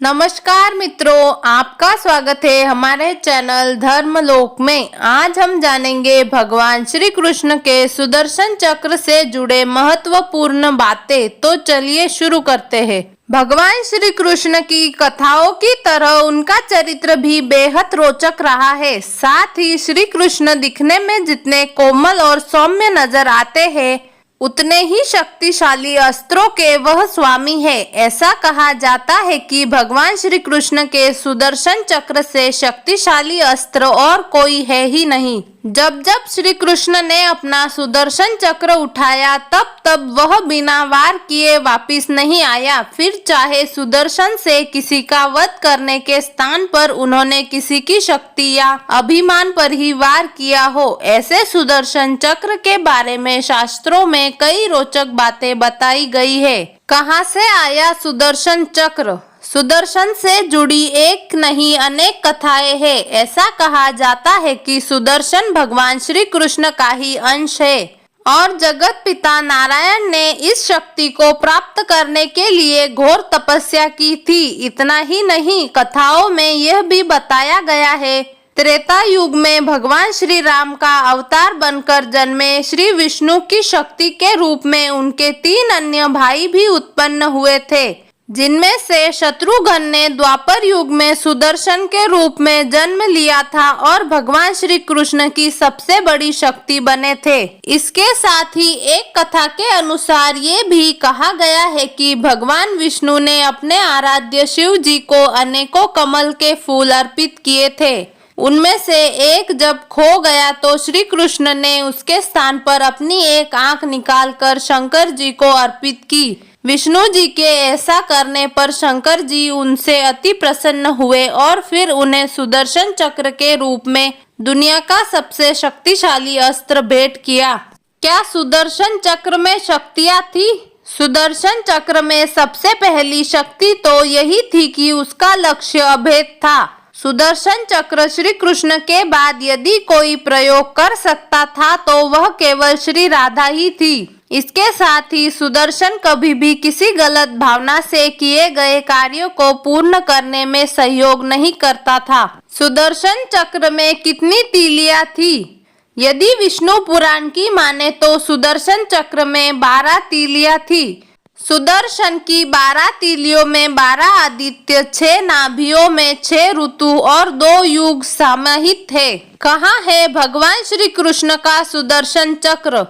नमस्कार मित्रों, आपका स्वागत है हमारे चैनल धर्मलोक में। आज हम जानेंगे भगवान श्री कृष्ण के सुदर्शन चक्र से जुड़े महत्वपूर्ण बातें। तो चलिए शुरू करते हैं। भगवान श्री कृष्ण की कथाओं की तरह उनका चरित्र भी बेहद रोचक रहा है। साथ ही श्री कृष्ण दिखने में जितने कोमल और सौम्य नजर आते हैं, उतने ही शक्तिशाली अस्त्रों के वह स्वामी है। ऐसा कहा जाता है कि भगवान श्री कृष्ण के सुदर्शन चक्र से शक्तिशाली अस्त्र और कोई है ही नहीं। जब जब श्री कृष्ण ने अपना सुदर्शन चक्र उठाया, तब तब वह बिना वार किए वापिस नहीं आया। फिर चाहे सुदर्शन से किसी का वध करने के स्थान पर उन्होंने किसी की शक्ति या अभिमान पर ही वार किया हो। ऐसे सुदर्शन चक्र के बारे में शास्त्रों में कई रोचक बातें बताई गई है। कहाँ से आया सुदर्शन चक्र? सुदर्शन से जुड़ी एक नहीं अनेक कथाएं हैं। ऐसा कहा जाता है कि सुदर्शन भगवान श्री कृष्ण का ही अंश है और जगत पिता नारायण ने इस शक्ति को प्राप्त करने के लिए घोर तपस्या की थी। इतना ही नहीं, कथाओं में यह भी बताया गया है, त्रेता युग में भगवान श्री राम का अवतार बनकर जन्मे श्री विष्णु की शक्ति के रूप में उनके 3 अन्य भाई भी उत्पन्न हुए थे, जिनमें से शत्रुघ्न ने द्वापर युग में सुदर्शन के रूप में जन्म लिया था और भगवान श्री कृष्ण की सबसे बड़ी शक्ति बने थे। इसके साथ ही एक कथा के अनुसार ये भी कहा गया है कि भगवान विष्णु ने अपने आराध्य शिव जी को अनेकों कमल के फूल अर्पित किए थे। उनमें से एक जब खो गया तो श्री कृष्ण ने उसके स्थान पर अपनी एक आंख निकालकर शंकर जी को अर्पित की। विष्णु जी के ऐसा करने पर शंकर जी उनसे अति प्रसन्न हुए और फिर उन्हें सुदर्शन चक्र के रूप में दुनिया का सबसे शक्तिशाली अस्त्र भेंट किया। क्या सुदर्शन चक्र में शक्तियां थी? सुदर्शन चक्र में सबसे पहली शक्ति तो यही थी कि उसका लक्ष्य अभेद था। सुदर्शन चक्र श्री कृष्ण के बाद यदि कोई प्रयोग कर सकता था तो वह केवल श्री राधा ही थी। इसके साथ ही सुदर्शन कभी भी किसी गलत भावना से किए गए कार्यों को पूर्ण करने में सहयोग नहीं करता था। सुदर्शन चक्र में कितनी तीलियां थी? यदि विष्णु पुराण की माने तो सुदर्शन चक्र में 12 तीलियां थी। सुदर्शन की 12 तीलियों में 12 आदित्य, 6 नाभियों में 6 ऋतु और 2 युग समाहित थे। कहाँ है भगवान श्री कृष्ण का सुदर्शन चक्र?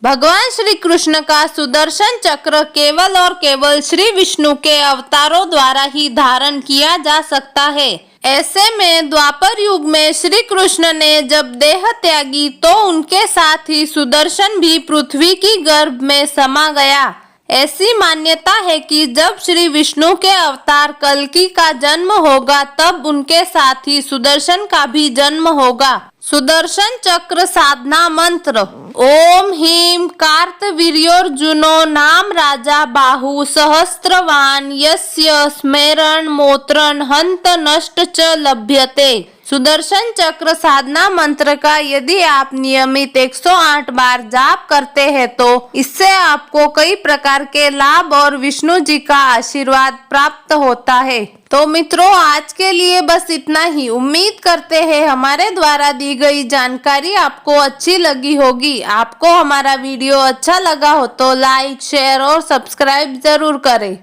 भगवान श्री कृष्ण का सुदर्शन चक्र केवल और केवल श्री विष्णु के अवतारों द्वारा ही धारण किया जा सकता है। ऐसे में द्वापर युग में श्री कृष्ण ने जब देह त्यागी तो उनके साथ ही सुदर्शन भी पृथ्वी की गर्भ में समा गया। ऐसी मान्यता है कि जब श्री विष्णु के अवतार कल्कि का जन्म होगा तब उनके साथ ही सुदर्शन का भी जन्म होगा। सुदर्शन चक्र साधना मंत्र: ओम ह्रीं कार्तवीर्योर्जुनो नाम राजा बाहु सहस्त्रवान यस्य स्मेरन् मोत्रन् हन्त नष्ट च लभ्यते। सुदर्शन चक्र साधना मंत्र का यदि आप नियमित 108 बार जाप करते हैं तो इससे आपको कई प्रकार के लाभ और विष्णु जी का आशीर्वाद प्राप्त होता है। तो मित्रों, आज के लिए बस इतना ही। उम्मीद करते हैं हमारे द्वारा दी गई जानकारी आपको अच्छी लगी होगी। आपको हमारा वीडियो अच्छा लगा हो तो लाइक, शेयर और सब्सक्राइब जरूर करें।